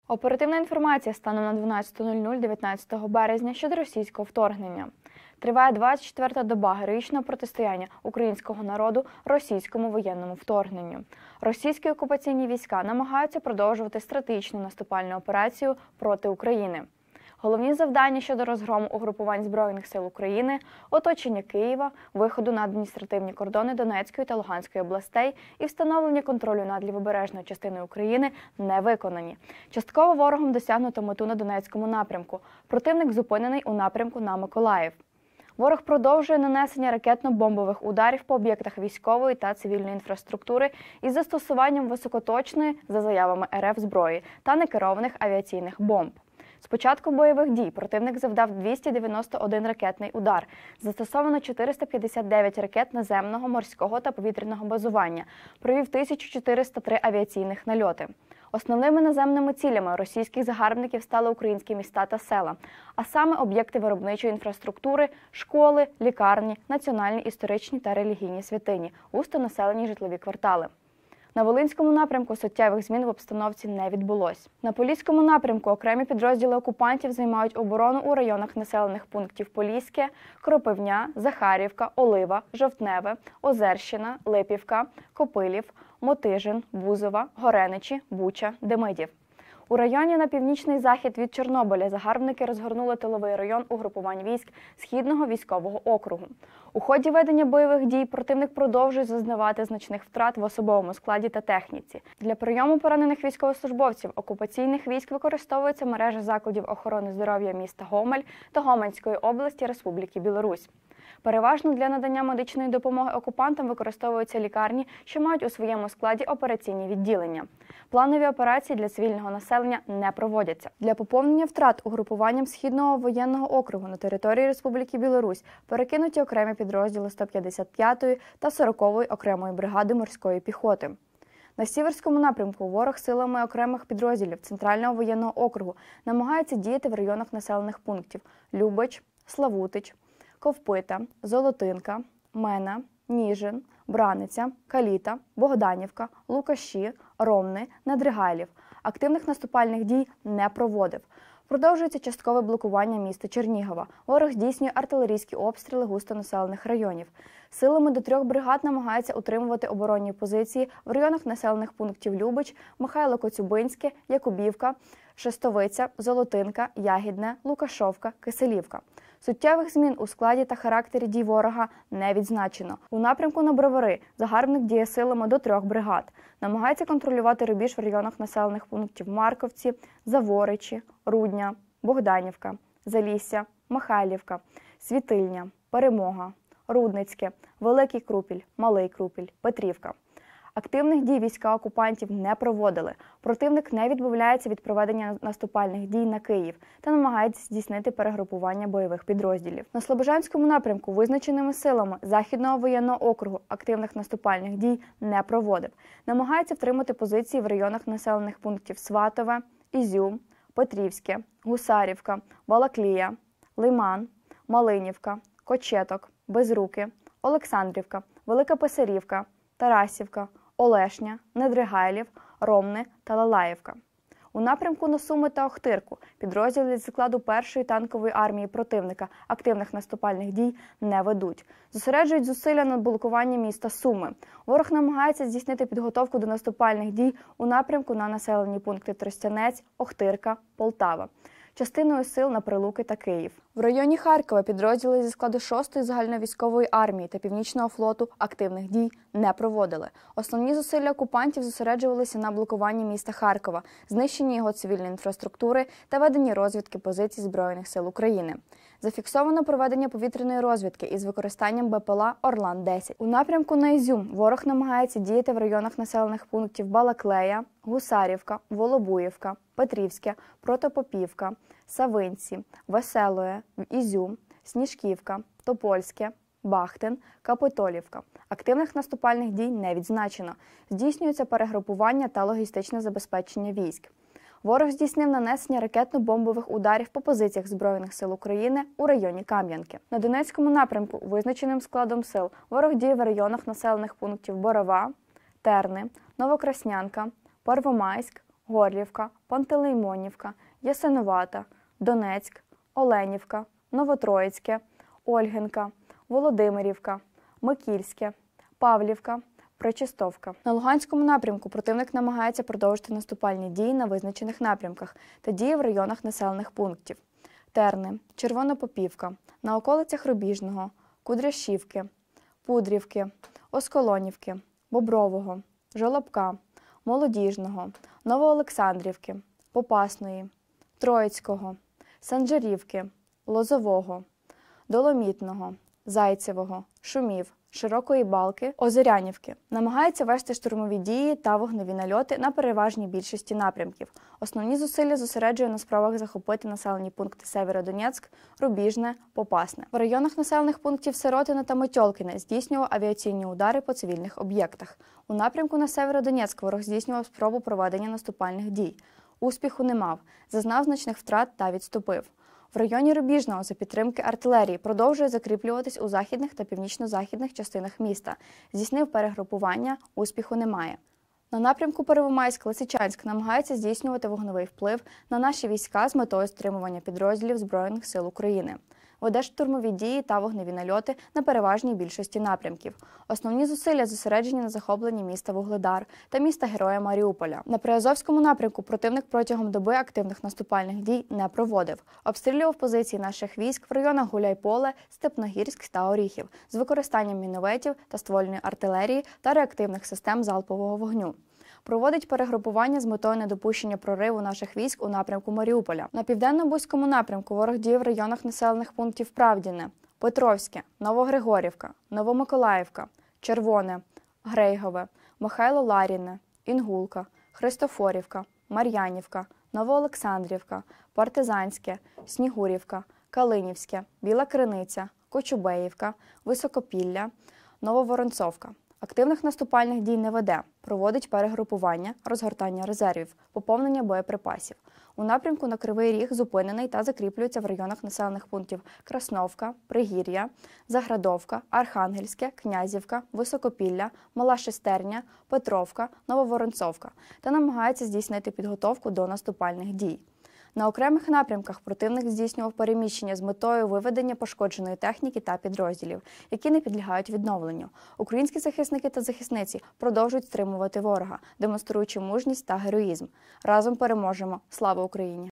Оперативна інформація станом на 12:00 19 березня щодо російського вторгнення. Триває 24-та доба героїчного протистояння українського народу російському воєнному вторгненню. Російські окупаційні війська намагаються продовжувати стратегічну наступальну операцію проти України. Головні завдання щодо розгрому угрупувань Збройних сил України, оточення Києва, виходу на адміністративні кордони Донецької та Луганської областей і встановлення контролю над лівобережною частиною України не виконані. Частково ворогом досягнуто мету на Донецькому напрямку. Противник зупинений у напрямку на Миколаїв. Ворог продовжує нанесення ракетно-бомбових ударів по об'єктах військової та цивільної інфраструктури із застосуванням високоточної, за заявами РФ, зброї та некерованих авіаційних бомб. З початку бойових дій противник завдав 291 ракетний удар, застосовано 459 ракет наземного, морського та повітряного базування, провів 1403 авіаційних нальоти. Основними наземними цілями російських загарбників стали українські міста та села, а саме об'єкти виробничої інфраструктури, школи, лікарні, національні історичні та релігійні святині, густонаселені житлові квартали. На Волинському напрямку суттєвих змін в обстановці не відбулось. На Поліському напрямку окремі підрозділи окупантів займають оборону у районах населених пунктів Поліське, Кропивня, Захарівка, Олива, Жовтневе, Озерщина, Липівка, Копилів, Мотижин, Бузова, Гореничі, Буча, Демидів. У районі на північний захід від Чорнобиля загарбники розгорнули тиловий район угрупувань військ Східного військового округу. У ході ведення бойових дій противник продовжує зазнавати значних втрат в особовому складі та техніці. Для прийому поранених військовослужбовців окупаційних військ використовується мережа закладів охорони здоров'я міста Гомель та Гомельської області Республіки Білорусь. Переважно для надання медичної допомоги окупантам використовуються лікарні, що мають у своєму складі операційні відділення. Планові операції для цивільного населення не проводяться. Для поповнення втрат угрупуванням Східного воєнного округу на території Республіки Білорусь перекинуті окремі підрозділи 155-ї та 40-ї окремої бригади морської піхоти. На Сіверському напрямку ворог силами окремих підрозділів Центрального воєнного округу намагається діяти в районах населених пунктів Любич, Славутич, Ковпита, Золотинка, Мена, Ніжин, Браниця, Каліта, Богданівка, Лукаші, Ромни, Недригайлів. Активних наступальних дій не проводив. Продовжується часткове блокування міста Чернігова. Ворог здійснює артилерійські обстріли густонаселених районів. Силами до 3 бригад намагається утримувати оборонні позиції в районах населених пунктів Любич, Михайло-Коцюбинське, Якубівка, Шестовиця, Золотинка, Ягідне, Лукашовка, Киселівка. Суттєвих змін у складі та характері дій ворога не відзначено. У напрямку на Бровари загарбник діє силами до 3 бригад. Намагається контролювати рубіж в районах населених пунктів Марковці, Заворичі, Рудня, Богданівка, Залісся, Михайлівка, Світильня, Перемога, Рудницьке, Великий Крупіль, Малий Крупіль, Петрівка. Активних дій війська окупантів не проводили. Противник не відмовляється від проведення наступальних дій на Київ та намагається здійснити перегрупування бойових підрозділів. На Слобожанському напрямку визначеними силами Західного воєнного округу активних наступальних дій не проводив. Намагається втримати позиції в районах населених пунктів Сватове, Ізюм, Петрівське, Гусарівка, Балаклія, Лиман, Малинівка, Кочеток, Безруки, Олександрівка, Велика Писарівка, Тарасівка, Олешня, Недригайлів, Ромни та Лалаївка. У напрямку на Суми та Охтирку підрозділи зі складу 1-ї танкової армії противника активних наступальних дій не ведуть. Зосереджують зусилля на блокуванні міста Суми. Ворог намагається здійснити підготовку до наступальних дій у напрямку на населені пункти Тростянець, Охтирка, Полтава. Частиною сил на Прилуки та Київ. В районі Харкова підрозділи зі складу 6-ї загальновійськової армії та Північного флоту активних дій не проводили. Основні зусилля окупантів зосереджувалися на блокуванні міста Харкова, знищенні його цивільної інфраструктури та веденні розвідки позицій Збройних сил України. Зафіксовано проведення повітряної розвідки із використанням БПЛА «Орлан-10». У напрямку на Ізюм ворог намагається діяти в районах населених пунктів Балаклея, Гусарівка, Волобуївка, Петрівське, Протопопівка, Савинці, Веселоє, Ізюм, Сніжківка, Топольське, Бахтин, Капитолівка. Активних наступальних дій не відзначено. Здійснюється перегрупування та логістичне забезпечення військ. Ворог здійснив нанесення ракетно-бомбових ударів по позиціях Збройних сил України у районі Кам'янки. На Донецькому напрямку визначеним складом сил ворог діє в районах населених пунктів Борова, Терни, Новокраснянка, Первомайськ, Горлівка, Пантелеймонівка, Ясинувата, Донецьк, Оленівка, Новотроїцьке, Ольгинка, Володимирівка, Микільське, Павлівка, Пречистовка. На Луганському напрямку противник намагається продовжити наступальні дії на визначених напрямках та діє в районах населених пунктів: Терни, Червонопопівка, на околицях Рубіжного, Кудрящівки, Пудрівки, Осколонівки, Бобрового, Жолобка, Молодіжного, Новоолександрівки, Попасної, Троїцького, Санжарівки, Лозового, Доломітного, Зайцевого, Шумів, Широкої Балки, Озерянівки. Намагається вести штурмові дії та вогневі нальоти на переважній більшості напрямків. Основні зусилля зосереджує на спробах захопити населені пункти Сєвєродонецьк, Рубіжне, Попасне. В районах населених пунктів Сиротине та Метьолкине здійснював авіаційні удари по цивільних об'єктах. У напрямку на Сєвєродонецьк ворог здійснював спробу проведення наступальних дій. Успіху не мав, зазнав значних втрат та відступив. В районі Рубіжного за підтримки артилерії продовжує закріплюватись у західних та північно-західних частинах міста. Здійснив перегрупування, успіху немає. На напрямку Первомайськ-Лисичанськ намагається здійснювати вогневий вплив на наші війська з метою стримування підрозділів Збройних сил України. Веде штурмові дії та вогневі нальоти на переважній більшості напрямків. Основні зусилля зосереджені на захопленні міста Вугледар та міста-героя Маріуполя. На Приазовському напрямку противник протягом доби активних наступальних дій не проводив. Обстрілював позиції наших військ в районах Гуляйполе, Степногірськ та Оріхів з використанням мінометів та ствольної артилерії та реактивних систем залпового вогню. Проводить перегрупування з метою недопущення прориву наших військ у напрямку Маріуполя. На південно-бузькому напрямку ворог діє в районах населених пунктів Правдіне, Петровське, Новогригорівка, Новомиколаївка, Червоне, Грейгове, Михайло-Ларіне, Інгулка, Христофорівка, Мар'янівка, Новоолександрівка, Партизанське, Снігурівка, Калинівське, Біла Криниця, Кочубеївка, Високопілля, Нововоронцовка. Активних наступальних дій не веде, проводить перегрупування, розгортання резервів, поповнення боєприпасів. У напрямку на Кривий Ріг зупинений та закріплюється в районах населених пунктів Красновка, Пригір'я, Заградовка, Архангельське, Князівка, Високопілля, Мала Шестерня, Петровка, Нововоронцовка та намагається здійснити підготовку до наступальних дій. На окремих напрямках противник здійснював переміщення з метою виведення пошкодженої техніки та підрозділів, які не підлягають відновленню. Українські захисники та захисниці продовжують стримувати ворога, демонструючи мужність та героїзм. Разом переможемо! Слава Україні!